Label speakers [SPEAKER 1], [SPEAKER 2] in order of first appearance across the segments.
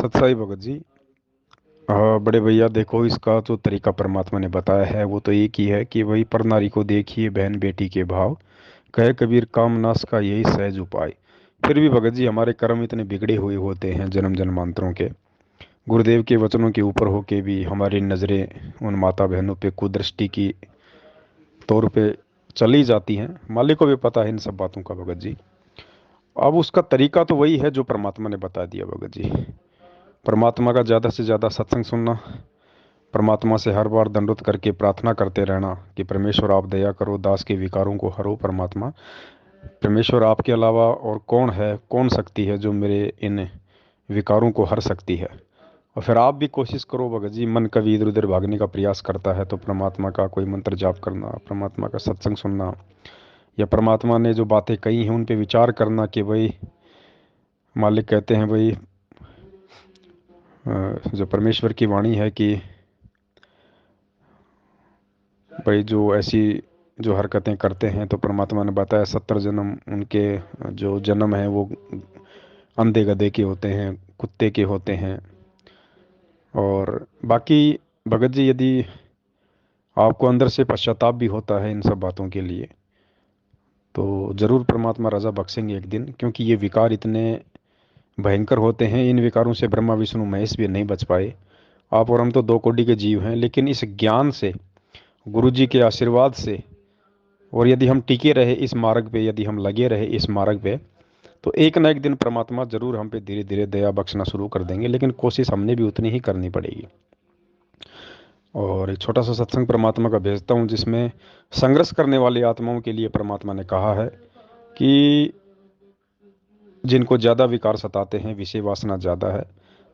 [SPEAKER 1] सत्साई भगत जी। हाँ बड़े भैया, देखो इसका जो तरीका परमात्मा ने बताया है वो तो एक ही है कि वही पर नारी को देखिए बहन बेटी के भाव, कहे कबीर काम नाश का यही सहज उपाय। फिर भी भगत जी हमारे कर्म इतने बिगड़े हुए होते हैं जन्म जन्मांतरों के। गुरुदेव के वचनों के ऊपर होके भी हमारी नज़रें उन माता बहनों पे कुदृष्टि की तौर पे चली जाती हैं। मालिक को भी पता है इन सब बातों का भगत जी। अब उसका तरीका तो वही है जो परमात्मा ने बता दिया भगत जी। परमात्मा का ज़्यादा से ज़्यादा सत्संग सुनना, परमात्मा से हर बार दंडवत करके प्रार्थना करते रहना कि परमेश्वर आप दया करो, दास के विकारों को हरो परमात्मा। परमेश्वर आपके अलावा और कौन है, कौन शक्ति है जो मेरे इन विकारों को हर सकती है। और फिर आप भी कोशिश करो भगत जी, मन कभी इधर उधर भागने का प्रयास करता है तो परमात्मा का कोई मंत्र जाप करना, परमात्मा का सत्संग सुनना, या परमात्मा ने जो बातें कही हैं उन पे विचार करना कि भाई मालिक कहते हैं भाई, जो परमेश्वर की वाणी है कि भाई जो ऐसी जो हरकतें करते हैं तो परमात्मा ने बताया 70 जन्म उनके जो जन्म है वो अंधे गधे के होते हैं, कुत्ते के होते हैं। और बाकी भगत जी, यदि आपको अंदर से पश्चाताप भी होता है इन सब बातों के लिए तो ज़रूर परमात्मा रज़ा बख्शेंगे एक दिन, क्योंकि ये विकार इतने भयंकर होते हैं। इन विकारों से ब्रह्मा विष्णु महेश भी नहीं बच पाए। आप और हम तो दो कोटि के जीव हैं, लेकिन इस ज्ञान से, गुरु जी के आशीर्वाद से, और यदि हम टिके रहे इस मार्ग पे, यदि हम लगे रहे इस मार्ग पे, तो एक ना एक दिन परमात्मा जरूर हम पे धीरे धीरे दया बख्शना शुरू कर देंगे। लेकिन कोशिश हमने भी उतनी ही करनी पड़ेगी। और एक छोटा सा सत्संग परमात्मा का भेजता हूँ जिसमें संघर्ष करने वाली आत्माओं के लिए परमात्मा ने कहा है कि जिनको ज़्यादा विकार सताते हैं, विषय वासना ज़्यादा है,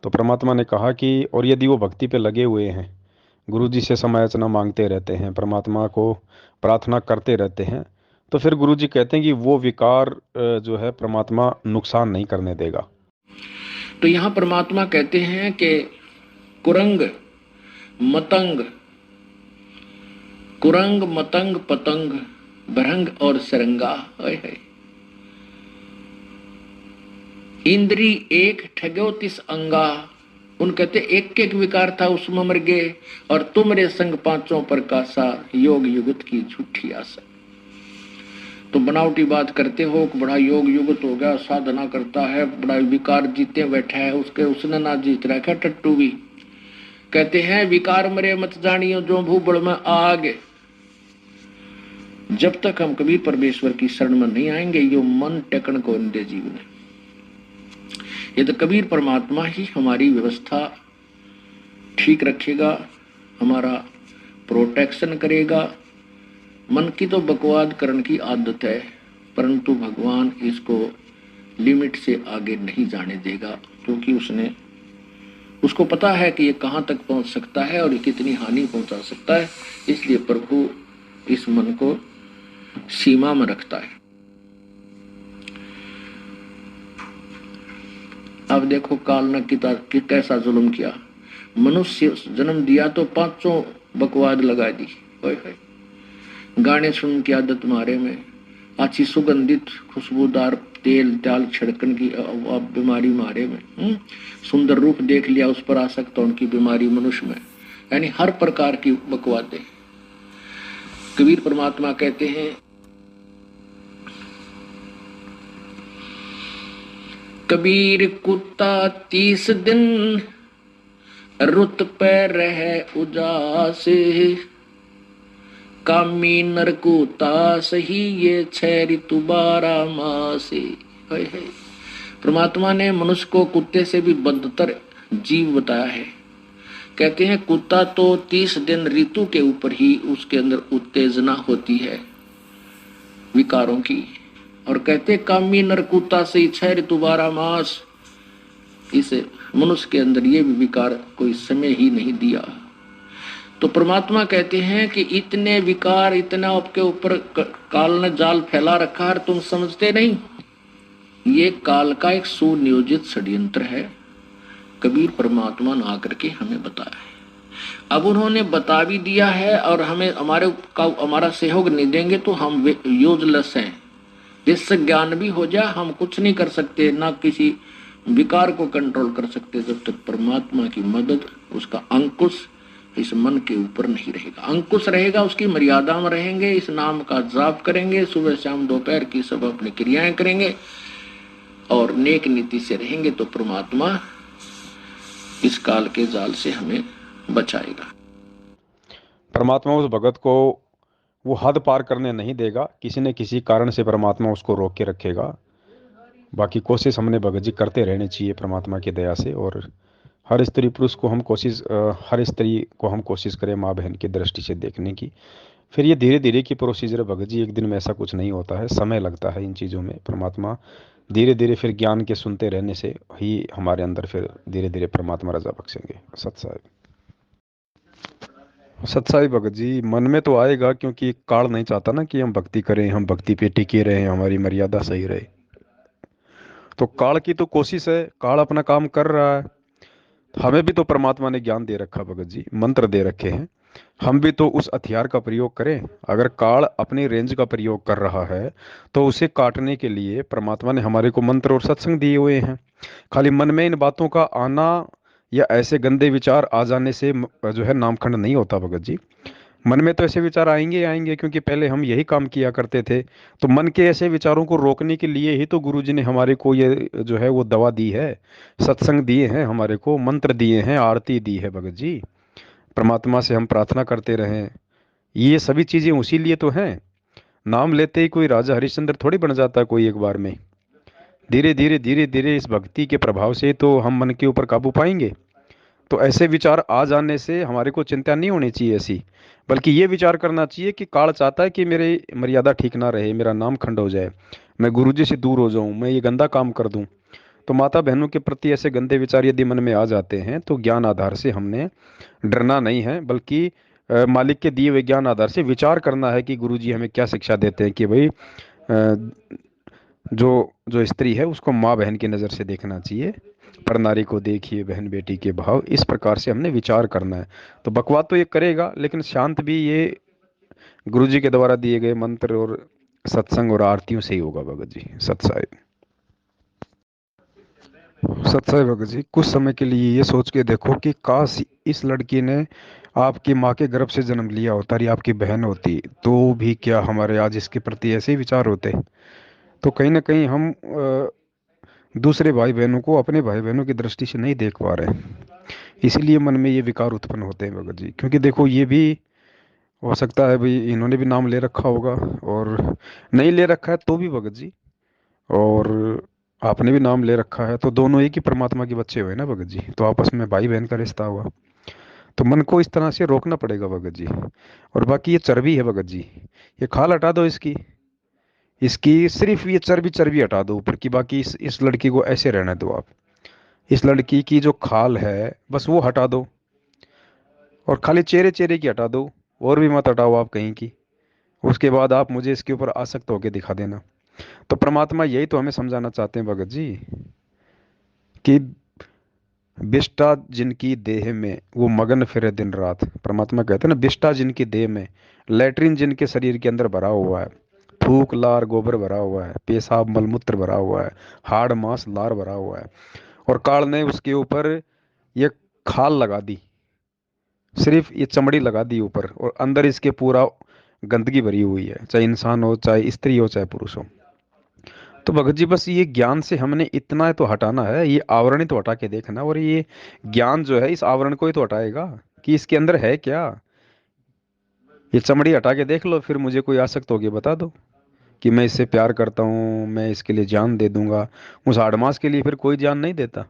[SPEAKER 1] तो परमात्मा ने कहा कि और यदि वो भक्ति पे लगे हुए हैं, गुरु जी से समायाचना मांगते रहते हैं, परमात्मा को प्रार्थना करते रहते हैं, तो फिर गुरु जी कहते हैं कि वो विकार जो है परमात्मा नुकसान नहीं करने देगा।
[SPEAKER 2] तो यहाँ परमात्मा कहते हैं कि कुरंग मतंग, कुरंग मतंग पतंग भरंग और सरंगा है इंद्री एक ठगो तिस अंगा। उन कहते एक एक विकार था उसमें मर गए, और तुमरे संग पांचों पर कासा योग युगत की झूठी आशा। तो बनावटी बात करते हो कि बड़ा योग युगत हो गया, साधना करता है, बड़ा विकार जीते बैठा है, उसके उसने ना जीत रखा टट्टू भी। कहते हैं विकार मरे मत जानियो जो भूबड़ में आग। जब तक हम कभी परमेश्वर की शरण में नहीं आएंगे यो मन टेकन को दे जीवन। ये तो कबीर परमात्मा ही हमारी व्यवस्था ठीक रखेगा, हमारा प्रोटेक्शन करेगा। मन की तो बकवाद करने की आदत है, परंतु भगवान इसको लिमिट से आगे नहीं जाने देगा, क्योंकि उसको पता है कि ये कहाँ तक पहुंच सकता है और कितनी हानि पहुंचा सकता है। इसलिए प्रभु इस मन को सीमा में रखता है। अब देखो काल ने कि कैसा जुल्म किया। मनुष्य जन्म दिया तो पांचों बकवाद लगा दी। गाने सुन की आदत मारे में, अच्छी सुगंधित खुशबूदार तेल त्याल छिड़कन की बीमारी मारे में, सुंदर रूप देख लिया उस पर आसक्त उनकी बीमारी मनुष्य में, यानी हर प्रकार की बकवादें। कबीर परमात्मा कहते हैं कबीर कुत्ता 30 दिन रुत पे रहे उजास, कामी नरकुता सही ये 6 ऋतु 12 मास। परमात्मा ने मनुष्य को कुत्ते से भी बदतर जीव बताया है। कहते हैं कुत्ता तो 30 दिन ऋतु के ऊपर ही उसके अंदर उत्तेजना होती है विकारों की, और कहते कामी नरकुता से 6 ऋतु 12 मास। इस मनुष्य के अंदर ये भी विकार कोई समय ही नहीं दिया। तो परमात्मा कहते हैं कि इतने विकार, इतना आपके ऊपर काल ने जाल फैला रखा है, तुम समझते नहीं। ये काल का एक सुनियोजित षड्यंत्र है। कबीर परमात्मा ने आकर के हमें बताया है। अब उन्होंने बता भी दिया है और हमें हमारा सहयोग नहीं देंगे तो हम यूजलेस हैं। जिससे ज्ञान भी हो जाए हम कुछ नहीं कर सकते, ना किसी विकार को कंट्रोल कर सकते जब तक परमात्मा की मदद, उसका अंकुश इस मन के ऊपर नहीं रहेगा। अंकुश रहेगा, उसकी मर्यादा में रहेंगे, इस नाम का जाप करेंगे, सुबह शाम दोपहर की सब अपनी क्रियाएं करेंगे और नेक नीति से रहेंगे तो परमात्मा इस काल के जाल से हमें बचाएगा।
[SPEAKER 1] परमात्मा उस भगत को वो हद पार करने नहीं देगा, किसी न किसी कारण से परमात्मा उसको रोक के रखेगा। बाकी कोशिश हमने भगत जी करते रहनी चाहिए परमात्मा की दया से। और हर स्त्री पुरुष को हम कोशिश हर स्त्री को हम कोशिश करें माँ बहन की दृष्टि से देखने की। फिर ये धीरे धीरे की प्रोसीजर है भगत जी, एक दिन में ऐसा कुछ नहीं होता है, समय लगता है इन चीज़ों में। परमात्मा धीरे धीरे फिर ज्ञान के सुनते रहने से ही हमारे अंदर फिर धीरे धीरे परमात्मा रजा बख्शेंगे। सत्साई सत्साई भगत जी, मन में तो आएगा क्योंकि काल नहीं चाहता ना कि हम भक्ति करें, हम भक्ति पे टिके रहें, हमारी मर्यादा सही रहे। तो काल की तो कोशिश है, काल अपना काम कर रहा है। हमें भी तो परमात्मा ने ज्ञान दे रखा भगत जी, मंत्र दे रखे हैं, हम भी तो उस हथियार का प्रयोग करें। अगर काल अपनी रेंज का प्रयोग कर रहा है तो उसे काटने के लिए परमात्मा ने हमारे को मंत्र और सत्संग दिए हुए हैं। खाली मन में इन बातों का आना या ऐसे गंदे विचार आ जाने से जो है नामखंड नहीं होता भगत जी। मन में तो ऐसे विचार आएंगे आएंगे, क्योंकि पहले हम यही काम किया करते थे। तो मन के ऐसे विचारों को रोकने के लिए ही तो गुरु जी ने हमारे को ये जो है वो दवा दी है, सत्संग दिए हैं, हमारे को मंत्र दिए हैं, आरती दी है भगत जी। परमात्मा से हम प्रार्थना करते रहें, ये सभी चीजें उसी लिए तो हैं। नाम लेते ही कोई राजा हरिश्चंद्र थोड़ी बन जाता कोई एक बार में। धीरे धीरे इस भक्ति के प्रभाव से तो हम मन के ऊपर काबू पाएंगे। तो ऐसे विचार आ जाने से हमारे को चिंता नहीं होनी चाहिए ऐसी, बल्कि ये विचार करना चाहिए कि काल चाहता है कि मेरी मर्यादा ठीक ना रहे, मेरा नाम खंड हो जाए, मैं गुरु जी से दूर हो जाऊं, मैं ये गंदा काम कर दूं। तो माता बहनों के प्रति ऐसे गंदे विचार यदि मन में आ जाते हैं तो ज्ञान आधार से हमने डरना नहीं है, बल्कि मालिक के दिए हुए ज्ञान आधार से विचार करना है कि गुरु जी हमें क्या शिक्षा देते हैं कि भाई जो जो स्त्री है उसको माँ बहन की नज़र से देखना चाहिए, पर नारी को देखिए बहन बेटी के भाव, इस प्रकार से हमने विचार करना है। तो बकवाद तो ये करेगा लेकिन शांत भी ये गुरु जी के द्वारा दिए गए मंत्र और सत्संग और आरतियों से ही होगा भगत जी। सत्साई सत्साई भगत जी, कुछ समय के लिए ये सोच के देखो कि काश इस लड़की ने आपकी माँ के गर्भ से जन्म लिया होता, ये आपकी बहन होती, तो भी क्या हमारे आज इसके प्रति ऐसे ही विचार होते। तो कहीं ना कहीं हम दूसरे भाई बहनों को अपने भाई बहनों की दृष्टि से नहीं देख पा रहे हैं, इसीलिए मन में ये विकार उत्पन्न होते हैं भगत जी। क्योंकि देखो ये भी हो सकता है भाई इन्होंने भी नाम ले रखा होगा, और नहीं ले रखा है तो भी भगत जी, और आपने भी नाम ले रखा है, तो दोनों एक ही परमात्मा के बच्चे हुए ना भगत जी, तो आपस में भाई बहन का रिश्ता हुआ। तो मन को इस तरह से रोकना पड़ेगा भगत जी। और बाकी ये चर्बी है भगत जी, ये खाल हटा दो इसकी, इसकी सिर्फ ये चर्बी चर्बी हटा दो ऊपर की, बाकी इस लड़की को ऐसे रहने दो आप। इस लड़की की जो खाल है बस वो हटा दो, और खाली चेहरे चेहरे की हटा दो, और भी मत हटाओ आप कहीं की। उसके बाद आप मुझे इसके ऊपर आसक्त होकर दिखा देना। तो परमात्मा यही तो हमें समझाना चाहते हैं भगत जी कि बिष्टा जिनकी देह में वो मगन फिरे दिन रात। परमात्मा कहते हैं ना, बिष्टा जिनकी देह में, लेटरिन जिनके शरीर के अंदर भरा हुआ है, थूक लार गोबर भरा हुआ है, पेशाब मलमूत्र भरा हुआ है, हाड़ मांस लार भरा हुआ है, और काल ने उसके ऊपर ये खाल लगा दी, सिर्फ ये चमड़ी लगा दी ऊपर, और अंदर इसके पूरा गंदगी भरी हुई है, चाहे इंसान हो, चाहे स्त्री हो, चाहे पुरुष हो। तो भगत जी बस ये ज्ञान से हमने इतना तो हटाना है, ये आवरण ही तो हटा के देखना, और ये ज्ञान जो है इस आवरण को ही तो हटाएगा कि इसके अंदर है क्या। ये चमड़ी हटा के देख लो, फिर मुझे कोई आसक्त होगी बता दो कि मैं इससे प्यार करता हूँ, मैं इसके लिए जान दे दूंगा। उस आड़मास के लिए फिर कोई जान नहीं देता।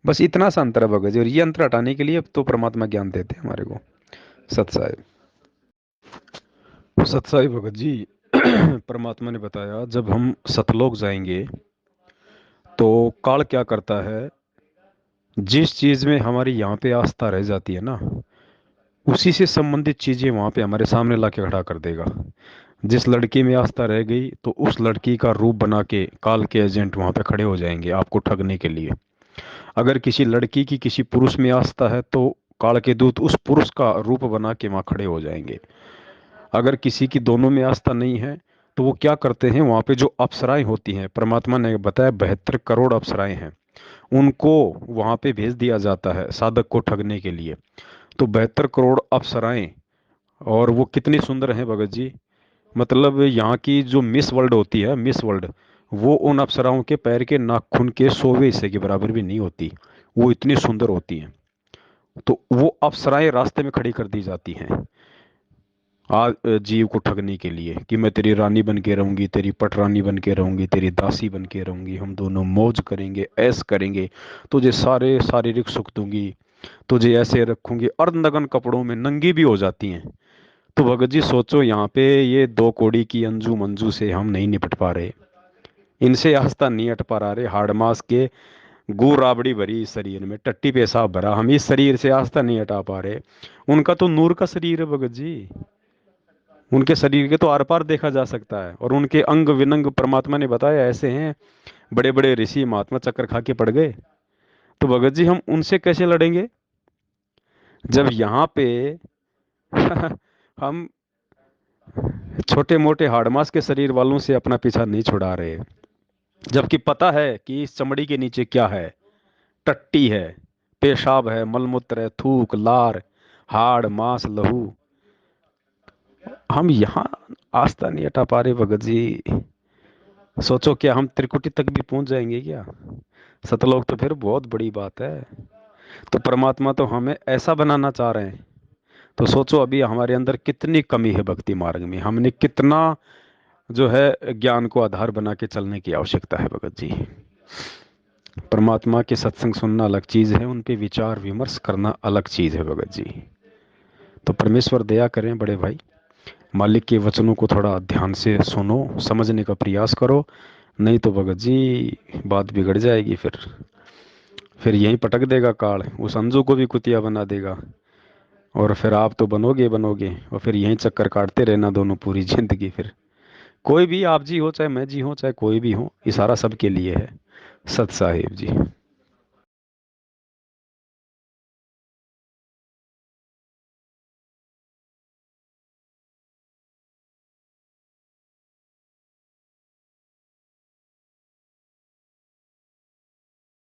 [SPEAKER 1] बस इतना सा अंतर है भगत जी, और ये अंतर हटाने के लिए अब तो परमात्मा ज्ञान देते हैं हमारे को। सत्साई सत्साई भगत जी, परमात्मा ने बताया जब हम सतलोक जाएंगे तो काल क्या करता है, जिस चीज में हमारी यहाँ पे आस्था रह जाती है ना, उसी से संबंधित चीजें वहां पे हमारे सामने ला के खड़ा कर देगा। जिस लड़की में आस्था रह गई तो उस लड़की का रूप बना के काल के एजेंट वहां पे खड़े हो जाएंगे आपको ठगने के लिए। अगर किसी लड़की की किसी पुरुष में आस्था है तो काल के दूत उस पुरुष का रूप बना के वहां खड़े हो जाएंगे। अगर किसी की दोनों में आस्था नहीं है तो वो क्या करते हैं, वहां पे जो अप्सराएं होती हैं, परमात्मा ने बताया 72 करोड़ अप्सराएं हैं, उनको वहां पे भेज दिया जाता है साधक को ठगने के लिए। तो 72 करोड़ अप्सराएं, और वो कितनी सुंदर हैं भगत जी। मतलब यहाँ की जो मिस वर्ल्ड होती है, मिस वर्ल्ड, वो उन अप्सराओं के पैर के नाखून के 100वें हिस्से के बराबर भी नहीं होती। वो इतनी सुंदर होती हैं। तो वो अप्सराएं रास्ते में खड़ी कर दी जाती हैं जीव को ठगने के लिए, कि मैं तेरी रानी बन के रहूंगी, तेरी पटरानी बन के रहूंगी, तेरी दासी बन के रहूंगी, हम दोनों मौज करेंगे, ऐश करेंगे, तुझे सारे शारीरिक सुख दूंगी, तुझे ऐसे रखूंगी। अर्धनग्न कपड़ों में नंगी भी हो जाती हैं। तो भगत जी सोचो, यहाँ पे ये 2 कौड़ी की अंजू मंजू से हम नहीं निपट पा रहे, इनसे आस्था नहीं हट पा रहे। हाड़ मास के गू राबड़ी भरी इस शरीर में, टट्टी पेशाब भरा, हम इस शरीर से आस्था नहीं हटा पा रहे। उनका तो नूर का शरीर है भगत जी, उनके शरीर के तो आर पार देखा जा सकता है, और उनके अंग विनंग परमात्मा ने बताया ऐसे हैं। बड़े बड़े ऋषि महात्मा चक्कर खा के पड़ गए। तो भगत जी हम उनसे कैसे लड़ेंगे जब यहाँ पे हम छोटे मोटे हाड़मास के शरीर वालों से अपना पीछा नहीं छुड़ा रहे, जबकि पता है कि इस चमड़ी के नीचे क्या है। टट्टी है, पेशाब है, मलमूत्र है, थूक लार, हाड़ मांस लहू। हम यहाँ आस्था नहीं हटा पा रहे भगत जी। सोचो, क्या हम त्रिकुटी तक भी पहुंच जाएंगे क्या? सतलोक तो फिर बहुत बड़ी बात है। तो परमात्मा तो हमें ऐसा बनाना चाह रहे हैं। तो सोचो अभी हमारे अंदर कितनी कमी है भक्ति मार्ग में, हमने कितना जो है ज्ञान को आधार बना के चलने की आवश्यकता है भगत जी। परमात्मा के सत्संग सुनना अलग चीज है, उन पे विचार विमर्श करना अलग चीज है भगत जी। तो परमेश्वर दया करें बड़े भाई, मालिक के वचनों को थोड़ा ध्यान से सुनो, समझने का प्रयास करो। नहीं तो भगत जी बात बिगड़ जाएगी। फिर यहीं पटक देगा काल, उस अंजू को भी कुतिया बना देगा, और फिर आप तो बनोगे बनोगे, और फिर यहीं चक्कर काटते रहना दोनों पूरी जिंदगी। फिर कोई भी, आप जी हो चाहे मैं जी हो चाहे कोई भी हो, इशारा सबके लिए है। सत साहिब जी।